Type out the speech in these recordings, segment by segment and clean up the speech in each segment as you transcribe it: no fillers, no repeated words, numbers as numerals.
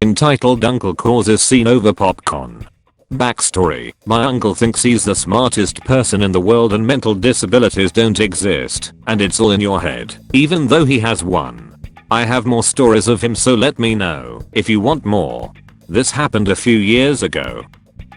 Entitled Uncle Causes Scene Over Popcorn. Backstory: my uncle thinks he's the smartest person in the world and mental disabilities don't exist, and it's all in your head, even though he has one. I have more stories of him, so let me know if you want more. This happened a few years ago.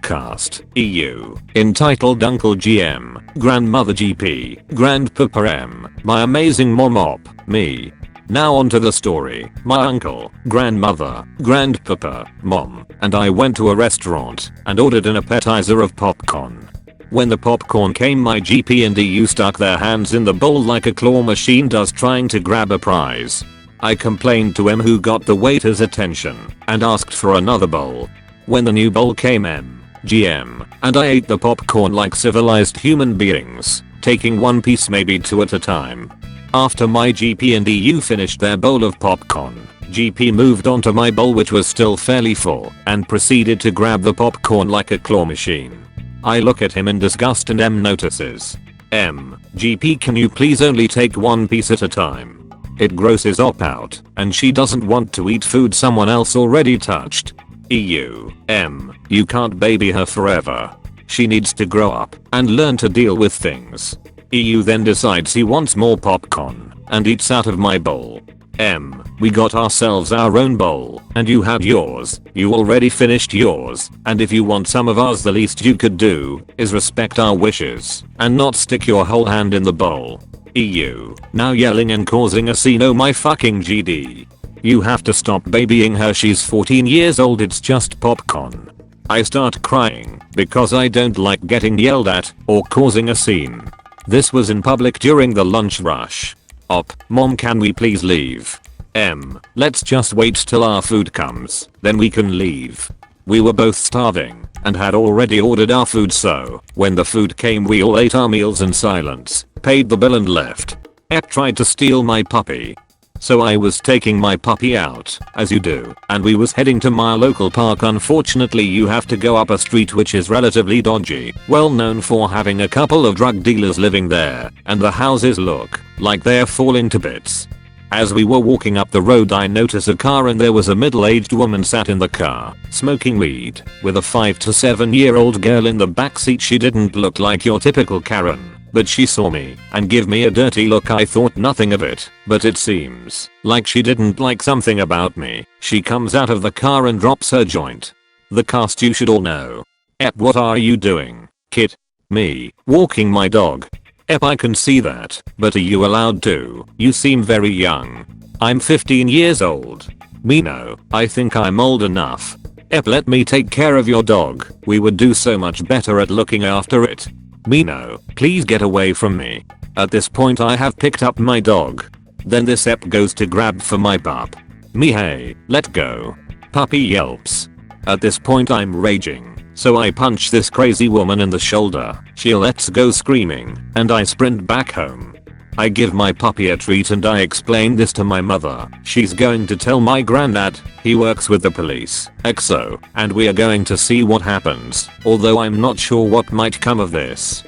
Cast: EU. Entitled Uncle GM, Grandmother GP, Grandpapa M, my amazing mom op, me. Now onto the story. My uncle, grandmother, grandpapa, mom, and I went to a restaurant and ordered an appetizer of popcorn. When the popcorn came, my GP and EU stuck their hands in the bowl like a claw machine does trying to grab a prize. I complained to M, who got the waiter's attention and asked for another bowl. When the new bowl came, M, GM, and I ate the popcorn like civilized human beings, taking one piece, maybe two at a time. After my GP and EU finished their bowl of popcorn, GP moved on to my bowl, which was still fairly full, and proceeded to grab the popcorn like a claw machine. I look at him in disgust and M notices. M, GP, can you please only take one piece at a time? It grosses Op out, and she doesn't want to eat food someone else already touched. EU, M, you can't baby her forever. She needs to grow up and learn to deal with things. EU then decides he wants more popcorn and eats out of my bowl. M, we got ourselves our own bowl and you had yours. You already finished yours, and if you want some of ours, the least you could do is respect our wishes and not stick your whole hand in the bowl. EU, now yelling and causing a scene. Oh my fucking GD. You have to stop babying her, she's 14 years old, it's just popcorn. I start crying because I don't like getting yelled at or causing a scene. This was in public during the lunch rush. Op, mom, can we please leave? M, let's just wait till our food comes, then we can leave. We were both starving and had already ordered our food, so when the food came we all ate our meals in silence, paid the bill and left. Ep tried to steal my puppy. So I was taking my puppy out, as you do, and we was heading to my local park. Unfortunately, you have to go up a street which is relatively dodgy, well known for having a couple of drug dealers living there, and the houses look like they're falling to bits. As we were walking up the road, I noticed a car and there was a middle-aged woman sat in the car, smoking weed, with a 5 to 7-year-old girl in the backseat. She didn't look like your typical Karen, but she saw me and gave me a dirty look. I thought nothing of it, but it seems like she didn't like something about me. She comes out of the car and drops her joint. The cast, you should all know. Ep, what are you doing, kid? Me, walking my dog. Ep, I can see that, but are you allowed to? You seem very young. I'm 15 years old. Me, no, I think I'm old enough. Ep, let me take care of your dog. We would do so much better at looking after it. Me, no, please get away from me. At this point I have picked up my dog. Then this Ep goes to grab for my pup. Me, hey, let go. Puppy yelps. At this point I'm raging, so I punch this crazy woman in the shoulder. She lets go screaming, and I sprint back home. I give my puppy a treat and I explain this to my mother. She's going to tell my granddad, he works with the police, XO, and we are going to see what happens, although I'm not sure what might come of this.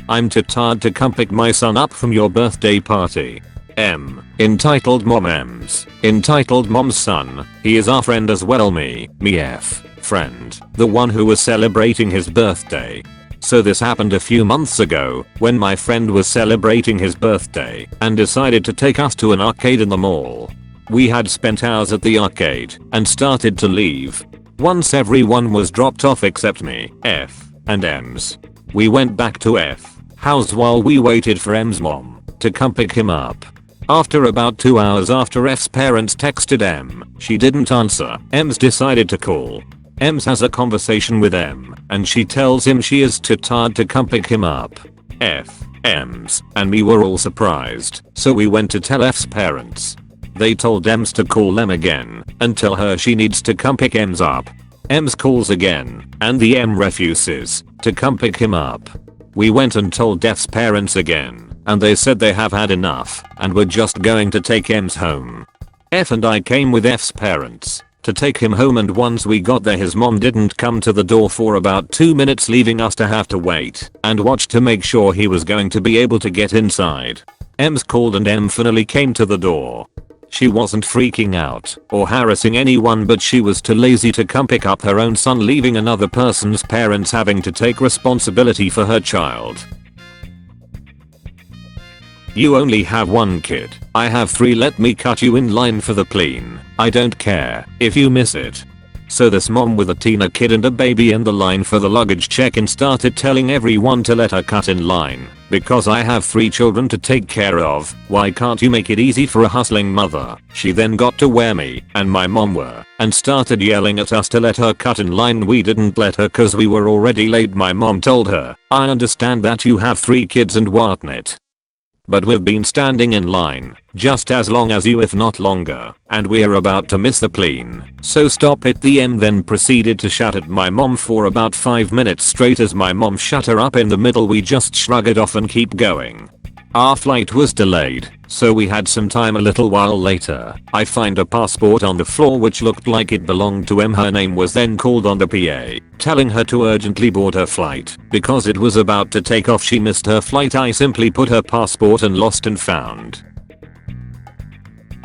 I'm too tired to come pick my son up from your birthday party. M, entitled Mom M's, entitled Mom's son, he is our friend as well. Me F, friend, the one who was celebrating his birthday. So this happened a few months ago when my friend was celebrating his birthday and decided to take us to an arcade in the mall. We had spent hours at the arcade and started to leave. Once everyone was dropped off except me, F, and M's. We went back to F house while we waited for M's mom to come pick him up. After about 2 hours after F's parents texted M, she didn't answer. M's decided to call. M's has a conversation with M, and she tells him she is too tired to come pick him up. F, M's, and me were all surprised, so we went to tell F's parents. They told M's to call M again and tell her she needs to come pick M's up. M's calls again, and the M refuses to come pick him up. We went and told F's parents again, and they said they have had enough and were just going to take M's home. F and I came with F's parents to take him home, and once we got there his mom didn't come to the door for about 2 minutes, leaving us to have to wait and watch to make sure he was going to be able to get inside. M's called and M finally came to the door. She wasn't freaking out or harassing anyone, but she was too lazy to come pick up her own son, leaving another person's parents having to take responsibility for her child. You only have one kid. I have 3. Let me cut you in line for the plane. I don't care if you miss it. So this mom with a teen kid and a baby in the line for the luggage check-in started telling everyone to let her cut in line. Because I have 3 children to take care of, why can't you make it easy for a hustling mother? She then got to where me and my mom were and started yelling at us to let her cut in line. We didn't let her cause we were already late. My mom told her, I understand that you have 3 kids and whatnot, but we've been standing in line just as long as you, if not longer, and we're about to miss the plane. So stop it. The M then proceeded to shout at my mom for about 5 minutes straight. As my mom shut her up in the middle, we just shrug it off and keep going. Our flight was delayed, so we had some time. A little while later, I find a passport on the floor which looked like it belonged to M. Her name was then called on the PA, telling her to urgently board her flight because it was about to take off. She missed her flight. I simply put her passport in lost and found.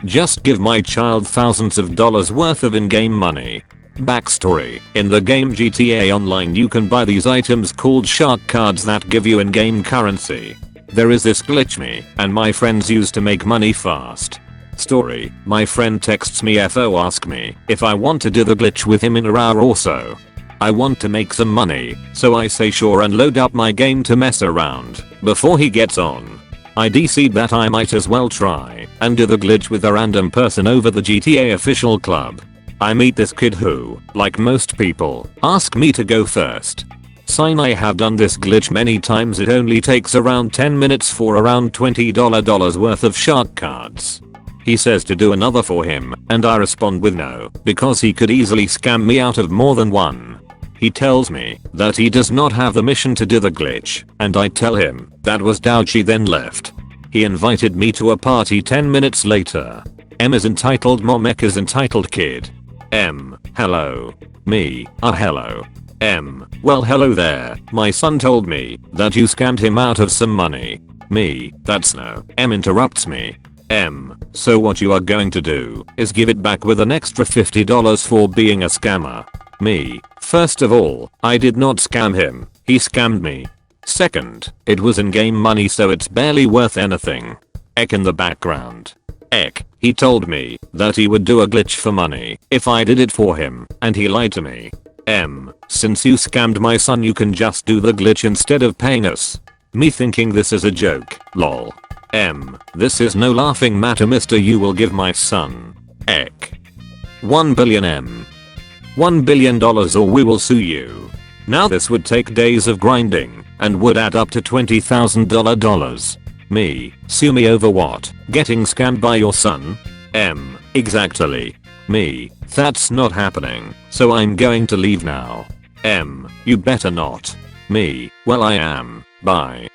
Just give my child thousands of dollars worth of in-game money. Backstory: in the game GTA Online you can buy these items called shark cards that give you in-game currency. There is this glitch me and my friends use to make money fast. Story: my friend texts me FO ask me if I want to do the glitch with him in an hour or so. I want to make some money, so I say sure and load up my game to mess around before he gets on. I decide that I might as well try and do the glitch with a random person over the GTA official club. I meet this kid who, like most people, ask me to go first. Sign: I have done this glitch many times. It only takes around 10 minutes for around $20 worth of shark cards. He says to do another for him, and I respond with no, because he could easily scam me out of more than one. He tells me that he does not have the mission to do the glitch, and I tell him that was doubt. She then left. He invited me to a party 10 minutes later. M is entitled mom, Ek is entitled kid. M: hello. Me: hello. M: well, hello there. My son told me that you scammed him out of some money. Me: that's no. M interrupts me. M: so what you are going to do is give it back with an extra $50 for being a scammer. Me: first of all, I did not scam him. He scammed me. Second, it was in-game money, so it's barely worth anything. Ek in the background. Ek: he told me that he would do a glitch for money if I did it for him, and he lied to me. M: since you scammed my son, you can just do the glitch instead of paying us. Me thinking this is a joke, lol. M: this is no laughing matter, mister. You will give my son Ek 1 billion M. $1 billion or we will sue you. Now this would take days of grinding and would add up to $20,000. Me: sue me over what? Getting scammed by your son? M: exactly. Me: that's not happening, so I'm going to leave now. M: you better not. Me: well, I am. Bye.